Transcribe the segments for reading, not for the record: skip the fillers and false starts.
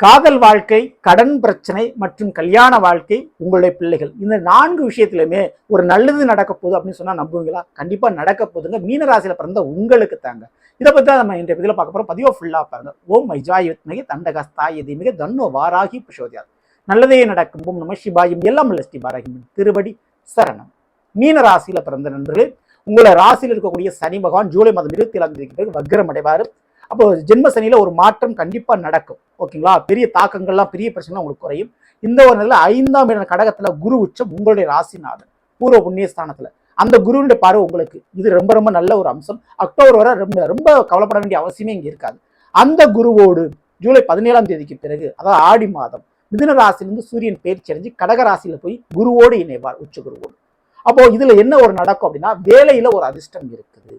காதல் வாழ்க்கை, கடன் பிரச்சனை மற்றும் கல்யாண வாழ்க்கை, உங்களுடைய பிள்ளைகள், இந்த 4 விஷயத்திலுமே ஒரு நல்லது நடக்க போகுது அப்படின்னு சொன்னா நம்புவீங்களா? கண்டிப்பா நடக்க போகுதுங்க. மீனராசியில பிறந்த உங்களுக்கு தாங்க. இதை பத்தி தான் நம்ம இன்றைய பதிவில் பார்க்க போறோம். பதிவை ஃபுல்லா பாருங்க. ஓம் மைஜாய் வித்மகி தண்டகஸ்தாய தீமகி தன்னோ வாராகி பிரசோதயாத். நல்லதே நடக்கும். ஓம் நம சிவாயும். எல்லாம் அல்ல ஸ்ரீ பாராகி திருவடி சரணம். மீன ராசியில பிறந்த நண்பர்களே, உங்களை ராசியில் இருக்கக்கூடிய சனி பகவான் ஜூலை மாதம் 27ஆம் தேதிக்கு பிறகு வக்ரம் அடைவார். அப்போ ஜென்ம சனியில ஒரு மாற்றம் கண்டிப்பா நடக்கும். ஓகேங்களா? பெரிய தாக்கங்கள்லாம், பெரிய பிரச்சனை உங்களுக்கு குறையும். இந்த ஒரு நிலையில 5ஆம் இடம் கடகத்துல குரு உச்சம் உங்களுடைய ராசிநாதன் பூர்வ புண்ணியஸ்தானத்துல. அந்த குருவினுடைய பார்வை உங்களுக்கு இது ரொம்ப ரொம்ப நல்ல ஒரு அம்சம். அக்டோபர் வரை ரொம்ப கவலைப்பட வேண்டிய அவசியமே இங்க இருக்காது. அந்த குருவோடு ஜூலை 17ஆம் தேதிக்கு பிறகு, அதாவது ஆடி மாதம், மிதுன ராசியிலிருந்து சூரியன் பயிற்சி அடைஞ்சு கடக ராசியில போய் குருவோடு இணைவார், உச்ச குருவோடு. அப்போ இதுல என்ன ஒரு நடக்கும் அப்படின்னா, வேலையில ஒரு அதிர்ஷ்டம் இருக்குது,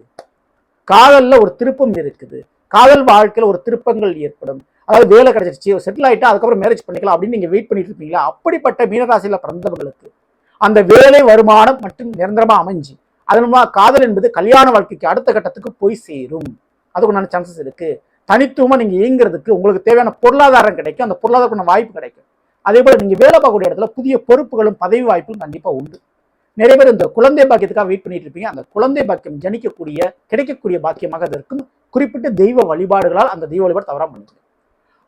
காதல்ல ஒரு திருப்பம் இருக்குது, காதல் வாழ்க்கையில ஒரு திருப்பங்கள் ஏற்படும். அதாவது வேலை கிடைச்சிருச்சு, செட்டில் ஆயிட்டா அதுக்கப்புறம் மேரேஜ் பண்ணிக்கலாம் அப்படின்னு நீங்க வெயிட் பண்ணிட்டு இருப்பீங்களா? அப்படிப்பட்ட மீனராசியில பிறந்தவர்களுக்கு அந்த வேலை வருமானம் மற்றும் நிரந்தரமா அமைஞ்சு அதன் மூலமா காதல் என்பது கல்யாண வாழ்க்கைக்கு அடுத்த கட்டத்துக்கு போய் சேரும். அதுக்குண்டான சான்சஸ் இருக்கு. தனித்துவமா நீங்க இயங்குறதுக்கு உங்களுக்கு தேவையான பொருளாதாரம் கிடைக்கும், அந்த பொருளாதாரத்துக்கான வாய்ப்பு கிடைக்கும். அதே போல நீங்க வேலை பார்க்கக்கூடிய இடத்துல புதிய பொறுப்புகளும் பதவி வாய்ப்பும் கண்டிப்பா உண்டு. நிறைய பேர் இந்த குழந்தை பாக்கியத்துக்காக வெயிட் பண்ணிட்டு இருப்பீங்க. அந்த குழந்தை பாக்கியம் ஜனிக்கக்கூடிய கிடைக்கக்கூடிய பாக்கியமாக அது இருக்கும். குறிப்பிட்ட தெய்வ வழிபாடுகளால் அந்த தெய்வ வழிபாடு தவறாம பண்ணிருக்கு.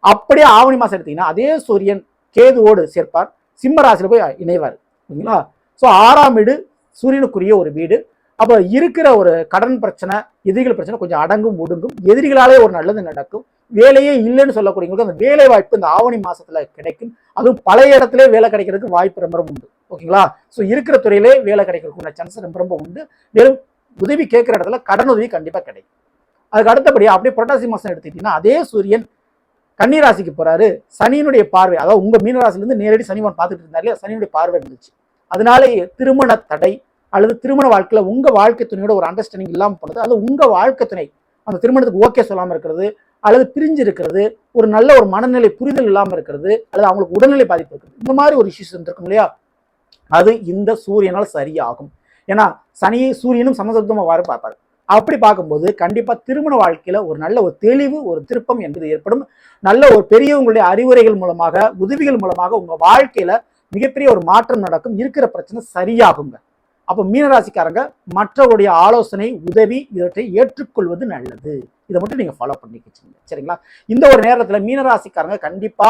அப்படியே ஆவணி மாசம் எடுத்தீங்கன்னா அதே சூரியன் கேதுவோடு சேர்ப்பார், சிம்ம ராசியில போய் இணைவார். ஓகேங்களா? ஸோ 6ஆம் வீடு சூரியனுக்குரிய ஒரு வீடு. அப்போ இருக்கிற ஒரு கடன் பிரச்சனை, எதிரிகள் பிரச்சனை கொஞ்சம் அடங்கும் ஒடுங்கும். எதிரிகளாலே ஒரு நல்லது நடக்கும். வேலையே இல்லைன்னு சொல்லக்கூடியவங்களுக்கு அந்த வேலை வாய்ப்பு இந்த ஆவணி மாசத்துல கிடைக்கும். அதுவும் பழைய இடத்துல வேலை கிடைக்கிறதுக்கு வாய்ப்பு ரொம்ப உண்டு. ஓகேங்களா? ஸோ இருக்கிற துறையிலே வேலை கிடைக்கிறதுக்குள்ள சான்ஸ் ரொம்ப உண்டு. மேலும் உதவி கேட்கிற இடத்துல கடன் உதவி கண்டிப்பா கிடைக்கும். அதுக்கு அடுத்தபடியா அப்படியே புரட்டாசி மாசம் எடுத்துக்கிட்டீங்கன்னா அதே சூரியன் கன்னிராசிக்கு போறாரு. சனியினுடைய பார்வை, அதாவது உங்க மீனராசிலிருந்து நேரடி சனிவன் பார்த்துட்டு இருந்தாரு, சனியினுடைய பார்வை இருந்துச்சு. அதனால திருமண தடை அல்லது திருமண வாழ்க்கையில உங்க வாழ்க்கை துணையோட ஒரு அண்டர்ஸ்டாண்டிங் இல்லாமல் போனது, அது உங்க வாழ்க்கை துணை அந்த திருமணத்துக்கு ஓகே சொல்லாமல் இருக்கிறது, அல்லது பிரிஞ்சு இருக்கிறது, ஒரு நல்ல ஒரு மனநிலை புரிதல் இல்லாமல் இருக்கிறது, அல்லது அவங்களுக்கு உடல்நிலை பாதிப்பு இருக்குது, இந்த மாதிரி ஒரு இஷ்யூஸ் இருக்கும் இல்லையா? அது இந்த சூரியனால் சரியாகும். ஏன்னா சனியை சூரியனும் சமசப்தமா பார்ப்பாரு. அப்படி பார்க்கும்போது கண்டிப்பா திருமண வாழ்க்கையில ஒரு நல்ல ஒரு தெளிவு, ஒரு திருப்பம் என்பது ஏற்படும். நல்ல ஒரு பெரியவங்களுடைய அறிவுரைகள் மூலமாக, உதவிகள் மூலமாக உங்க வாழ்க்கையில மிகப்பெரிய ஒரு மாற்றம் நடக்கும். இருக்கிற பிரச்சனை சரியாகுங்க. அப்போ மீனராசிக்காரங்க மற்றவருடைய ஆலோசனை, உதவி இவற்றை ஏற்றுக்கொள்வது நல்லது. இதை மட்டும் நீங்க ஃபாலோ பண்ணிக்கிச்சீங்க, சரிங்களா? இந்த ஒரு நேரத்துல மீனராசிக்காரங்க கண்டிப்பா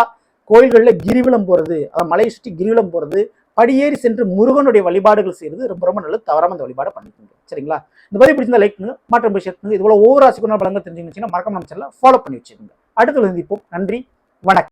கோயில்களில் கிரிவலம் போறது, அதாவது மலையை சுற்றி கிரிவலம் போறது, படியேறி சென்று முருகனுடைய வழிபாடுகள் செய்யறது ரொம்ப ரொம்ப நல்லது. தவறாம அந்த வழிபாடு பண்ணிக்கோங்க, சரிங்களா? இந்த மாதிரி பிடிச்சிருந்தா லைக் பண்ணுங்க, மாற்றம் விஷயத்துக்கு இது போல ஒவ்வொரு ராசிக்குள்ள பலங்க தெரிஞ்சுக்கிட்டீங்கன்னா மறக்காம நம்ம சேனலை ஃபாலோ பண்ணி வச்சுக்கோங்க. அடுத்து சந்திப்போம். நன்றி, வணக்கம்.